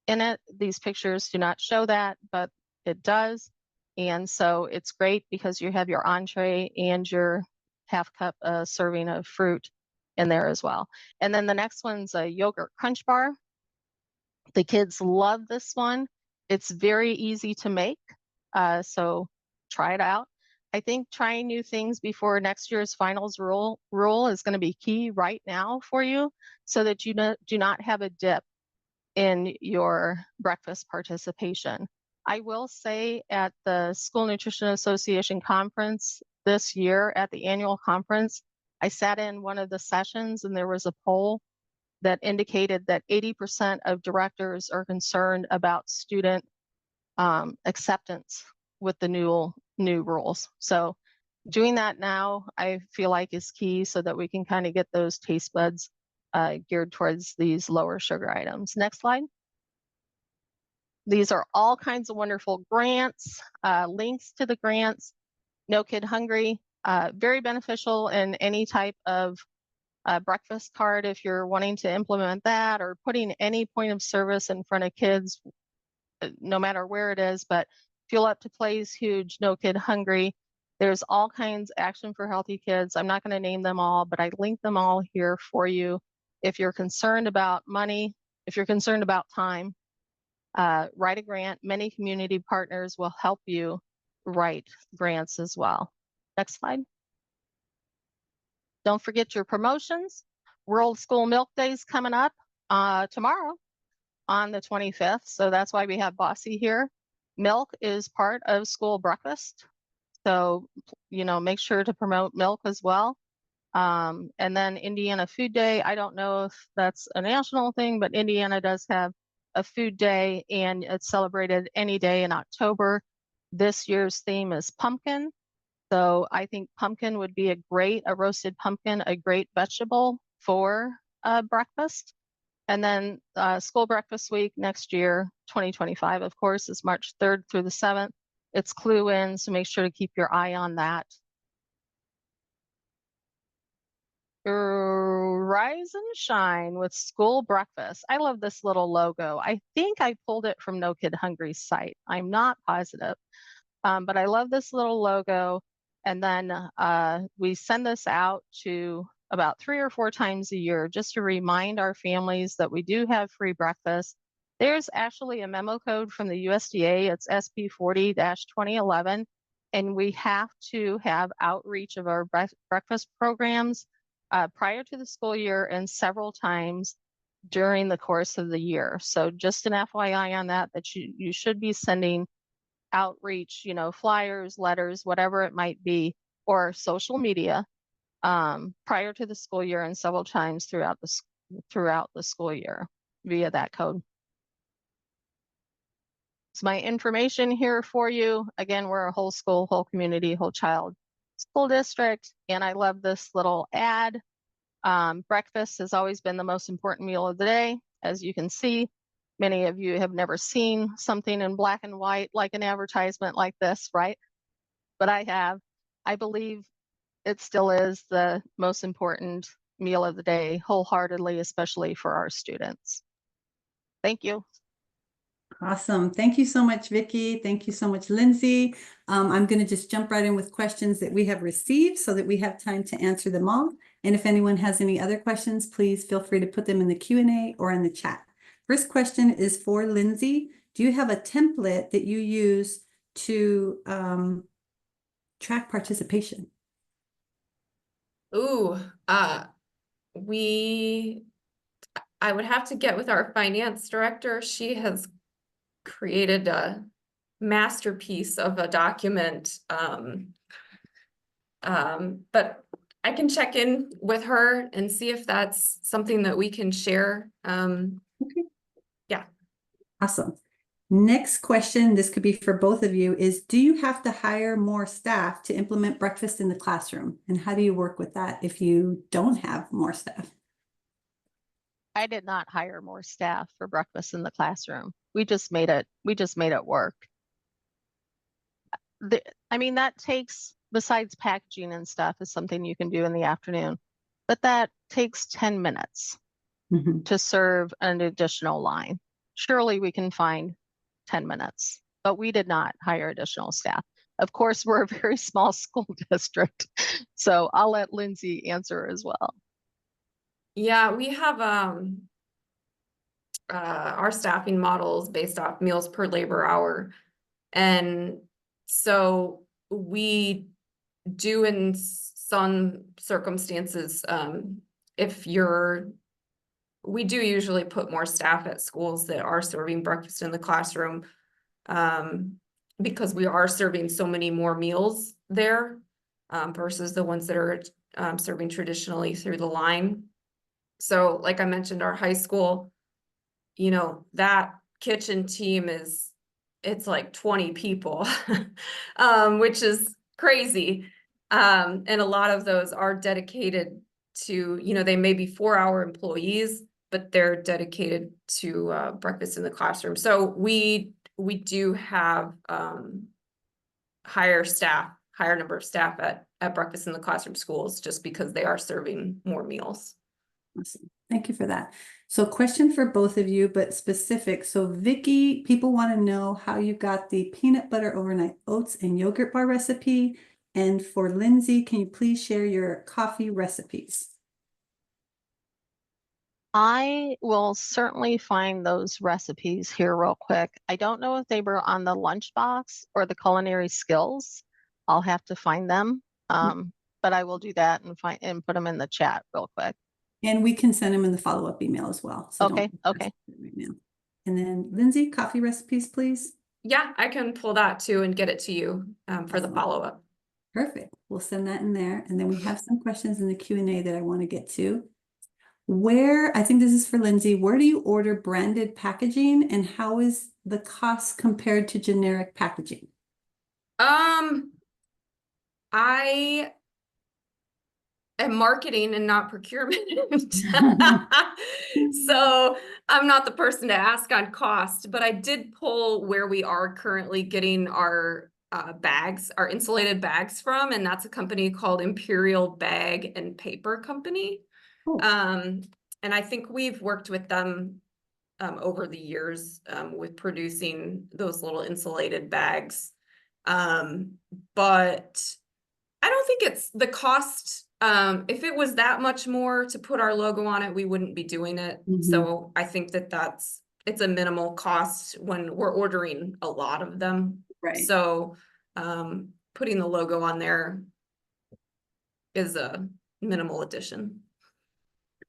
in it. These pictures do not show that, but it does. And so it's great because you have your entree and your half cup serving of fruit in there as well. And then the next one's a yogurt crunch bar. The kids love this one. It's very easy to make. So try it out. I think trying new things before next year's finals rule is going to be key right now for you, so that you do not have a dip in your breakfast participation. I will say at the School Nutrition Association conference this year, at the annual conference, I sat in one of the sessions and there was a poll that indicated that 80% of directors are concerned about student acceptance with the new rules. So doing that now, I feel like, is key, so that we can kind of get those taste buds geared towards these lower sugar items. Next slide. These are all kinds of wonderful grants, links to the grants. No Kid Hungry, very beneficial in any type of breakfast card if you're wanting to implement that, or putting any point of service in front of kids, no matter where it is. But Fuel Up to Play is huge. No Kid Hungry. There's all kinds. Action for Healthy Kids. I'm not going to name them all, but I linked them all here for you. If you're concerned about money, if you're concerned about time, write a grant. Many community partners will help you write grants as well. Next slide. Don't forget your promotions. World School Milk Day is coming up tomorrow on the 25th. So that's why we have Bossy here. Milk is part of school breakfast. So, make sure to promote milk as well. And then Indiana Food Day. I don't know if that's a national thing, but Indiana does have a food day, and it's celebrated any day in October. This year's theme is pumpkin. So I think pumpkin would be a roasted pumpkin, a great vegetable for breakfast. And then school breakfast week next year, 2025, of course, is March 3rd through the 7th. It's Clue In, so make sure to keep your eye on that. Rise and shine with school breakfast. I love this little logo. I think I pulled it from No Kid Hungry's site. I'm not positive, but I love this little logo. And then we send this out to about 3 or 4 times a year, just to remind our families that we do have free breakfast. There's actually a memo code from the USDA. It's SP 40-2011. And we have to have outreach of our breakfast programs prior to the school year and several times during the course of the year. So just an FYI on that you should be sending outreach, flyers, letters, whatever it might be, or social media prior to the school year and several times throughout the school year via that code. It's my information here for you. Again, we're a whole school, whole community, whole child school district, and I love this little ad. Breakfast has always been the most important meal of the day. As you can see, many of you have never seen something in black and white like an advertisement like this, right? But I have. I believe it still is the most important meal of the day, wholeheartedly, especially for our students. Thank you. Awesome. Thank you so much, Vicki. Thank you so much, Lindsay. I'm going to just jump right in with questions that we have received so that we have time to answer them all. And if anyone has any other questions, please feel free to put them in the Q&A or in the chat. First question is for Lindsay. Do you have a template that you use to track participation? Ooh, I would have to get with our finance director. She has created a masterpiece of a document. But I can check in with her and see if that's something that we can share. Okay. Yeah. Awesome. Next question, this could be for both of you, is do you have to hire more staff to implement breakfast in the classroom? And how do you work with that if you don't have more staff? I did not hire more staff for breakfast in the classroom. We just made it work. That takes, besides packaging and stuff, is something you can do in the afternoon, but that takes 10 minutes to serve an additional line. surely we can find 10 minutes, but we did not hire additional staff. Of course, we're a very small school district, so I'll let Lindsay answer as well. Yeah, we have our staffing models based off meals per labor hour. And so we do in some circumstances, we do usually put more staff at schools that are serving breakfast in the classroom, because we are serving so many more meals there, versus the ones that are serving traditionally through the line. So like I mentioned, our high school, you know, that kitchen team it's like 20 people, which is crazy. And a lot of those are dedicated to, you know, they may be 4-hour employees, but they're dedicated to breakfast in the classroom. So we do have higher number of staff at breakfast in the classroom schools, just because they are serving more meals. Awesome. Thank you for that. So question for both of you, but specific. So Vicky, people want to know how you got the peanut butter overnight oats and yogurt bar recipe. And for Lindsay, can you please share your coffee recipes? I will certainly find those recipes here real quick. I don't know if they were on the lunchbox or the culinary skills. I'll have to find them. But I will do that and put them in the chat real quick. And we can send them in the follow-up email as well. So okay. right now. And then Lindsay, coffee recipes, please. Yeah, I can pull that too and get it to you for the follow-up. Perfect. We'll send that in there. And then we have some questions in the Q&A that I want to get to. I think this is for Lindsay, where do you order branded packaging and how is the cost compared to generic packaging? I am marketing and not procurement. So I'm not the person to ask on cost, but I did pull where we are currently getting our bags, our insulated bags from, and that's a company called Imperial Bag and Paper Company. Cool. And I think we've worked with them over the years with producing those little insulated bags. But I don't think it's the cost. If it was that much more to put our logo on it, we wouldn't be doing it. So I think it's a minimal cost when we're ordering a lot of them. Right. So putting the logo on there is a minimal addition.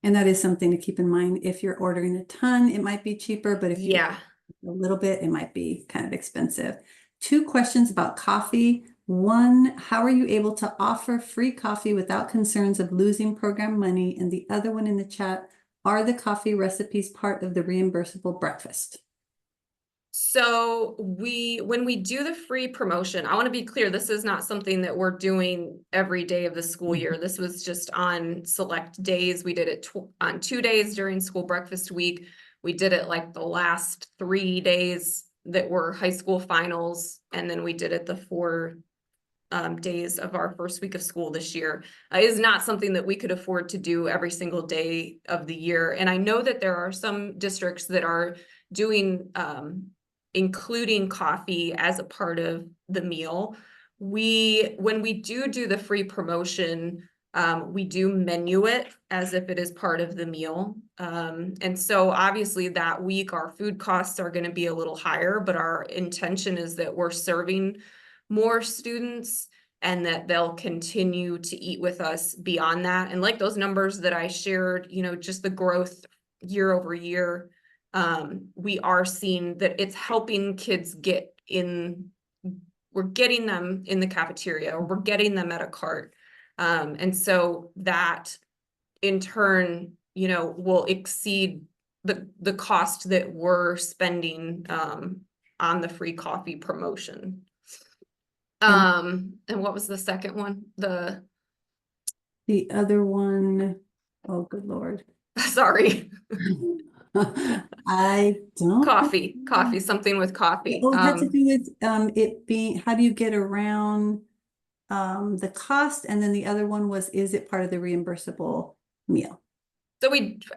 And that is something to keep in mind. If you're ordering a ton, it might be cheaper, but if you a little bit, it might be kind of expensive. 2 questions about coffee. One, how are you able to offer free coffee without concerns of losing program money? And the other one in the chat, are the coffee recipes part of the reimbursable breakfast? So when we do the free promotion, I want to be clear, this is not something that we're doing every day of the school year. This was just on select days. We did it on 2 days during school breakfast week. We did it like the last 3 days that were high school finals. And then we did it the 4 days of our first week of school this year. Is not something that we could afford to do every single day of the year. And I know that there are some districts that are doing including coffee as a part of the meal. When we do the free promotion, we do menu it as if it is part of the meal. And so obviously that week our food costs are going to be a little higher, but our intention is that we're serving more students and that they'll continue to eat with us beyond that. And like those numbers that I shared, you know, just the growth year over year, we are seeing that it's helping kids we're getting them in the cafeteria, or we're getting them at a cart. And so that in turn, you know, will exceed the cost that we're spending on the free coffee promotion. And what was the second one? The other one, oh, good Lord. Sorry. I don't. Coffee, something with coffee. Oh, it had to do with it being, how do you get around the cost? And then the other one was, is it part of the reimbursable meal? So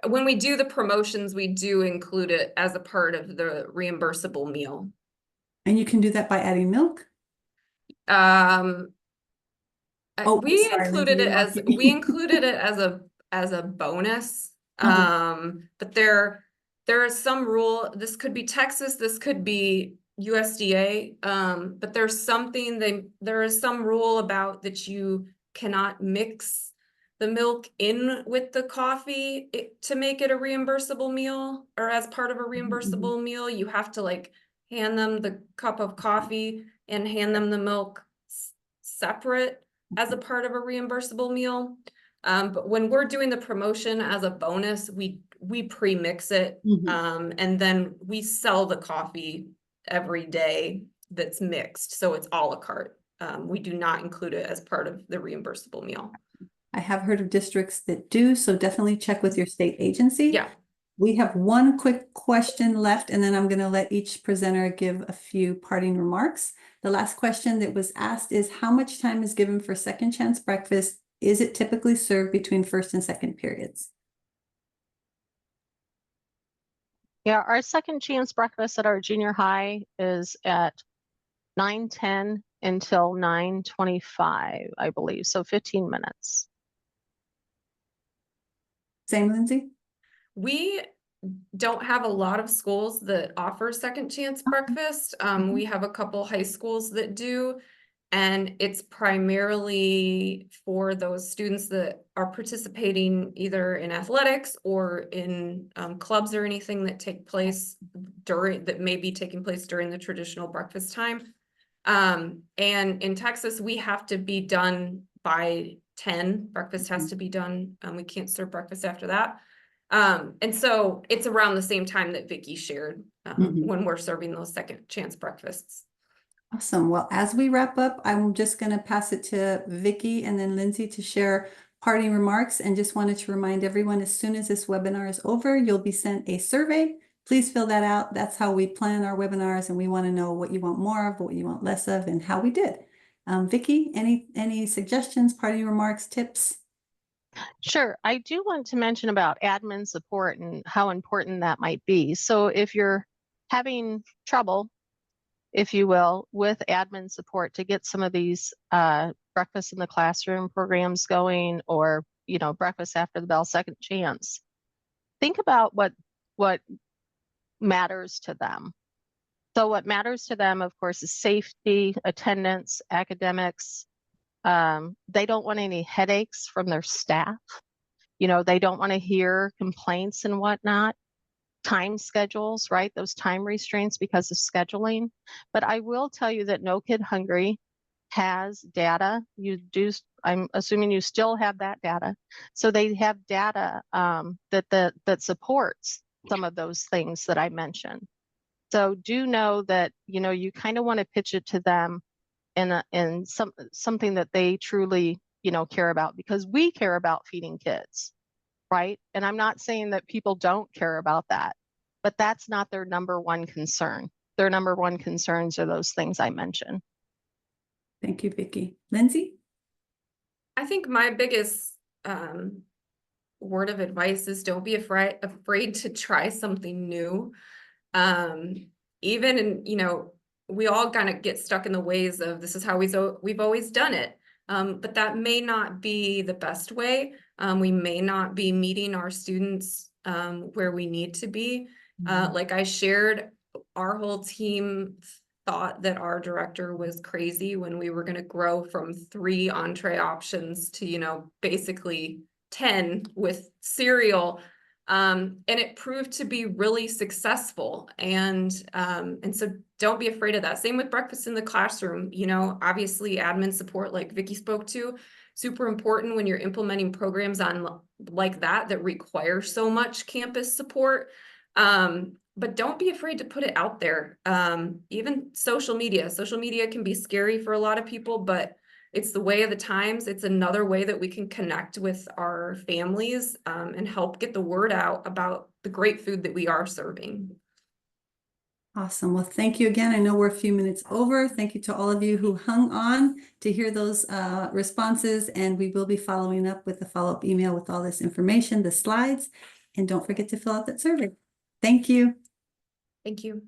when we do the promotions, we do include it as a part of the reimbursable meal. And you can do that by adding milk? Um, Oh, I'm we sorry, Lindsay, included it you're as lucky. we included it as a bonus. But there is some rule. This could be Texas, this could be USDA. But there is some rule about that you cannot mix the milk in with the coffee to make it a reimbursable meal, or as part of a reimbursable meal. You have to like hand them the cup of coffee and hand them the milk separate as a part of a reimbursable meal. But when we're doing the promotion as a bonus, we pre-mix it, and then we sell the coffee every day that's mixed, so it's a la carte. We do not include it as part of the reimbursable meal. I have heard of districts that do, so definitely check with your state agency. Yeah. We have one quick question left, and then I'm going to let each presenter give a few parting remarks. The last question that was asked is, how much time is given for second chance breakfast? Is it typically served between first and second periods? Yeah, our second chance breakfast at our junior high is at 9:10 until 9:25, I believe. So 15 minutes. Same, Lindsay? We don't have a lot of schools that offer second chance breakfast. We have a couple high schools that do, and it's primarily for those students that are participating either in athletics or in clubs or anything that take place that may be taking place during the traditional breakfast time. And in Texas, we have to be done by 10. Breakfast has to be done. We can't serve breakfast after that. And so it's around the same time that Vicki shared when we're serving those second chance breakfasts. Awesome. Well, as we wrap up, I'm just going to pass it to Vicki and then Lindsay to share parting remarks, and just wanted to remind everyone, as soon as this webinar is over, you'll be sent a survey. Please fill that out. That's how we plan our webinars, and we want to know what you want more of, what you want less of, and how we did. Vicki, any suggestions, parting remarks, tips? Sure. I do want to mention about admin support and how important that might be. So if you're having trouble, if you will, with admin support to get some of these breakfast in the classroom programs going, or, you know, breakfast after the bell, second chance, think about what matters to them. So what matters to them, of course, is safety, attendance, academics. They don't want any headaches from their staff. You know, they don't want to hear complaints and whatnot. Time schedules, right? Those time restraints because of scheduling. But I will tell you that No Kid Hungry has data. You do, I'm assuming you still have that data. So they have data that supports some of those things that I mentioned. So do know that, you know, you kind of want to pitch it to them in something that they truly, you know, care about, because we care about feeding kids, right? And I'm not saying that people don't care about that, but that's not their number one concern. Their number one concerns are those things I mentioned. Thank you, Vicki. Lindsay? I think my biggest word of advice is don't be afraid to try something new. Even in, you know, we all kind of get stuck in the ways of this is how we've always done it. But that may not be the best way. We may not be meeting our students where we need to be. Like I shared, our whole team thought that our director was crazy when we were going to grow from 3 entree options to, you know, basically 10 with cereal. And it proved to be really successful. And so don't be afraid of that. Same with breakfast in the classroom. You know, obviously admin support, like Vicki spoke to, super important when you're implementing programs on like that require so much campus support. But don't be afraid to put it out there. Even social media can be scary for a lot of people, but it's the way of the times. It's another way that we can connect with our families and help get the word out about the great food that we are serving. Awesome. Well, thank you again. I know we're a few minutes over. Thank you to all of you who hung on to hear those responses, and we will be following up with a follow-up email with all this information, the slides, and don't forget to fill out that survey. Thank you. Thank you.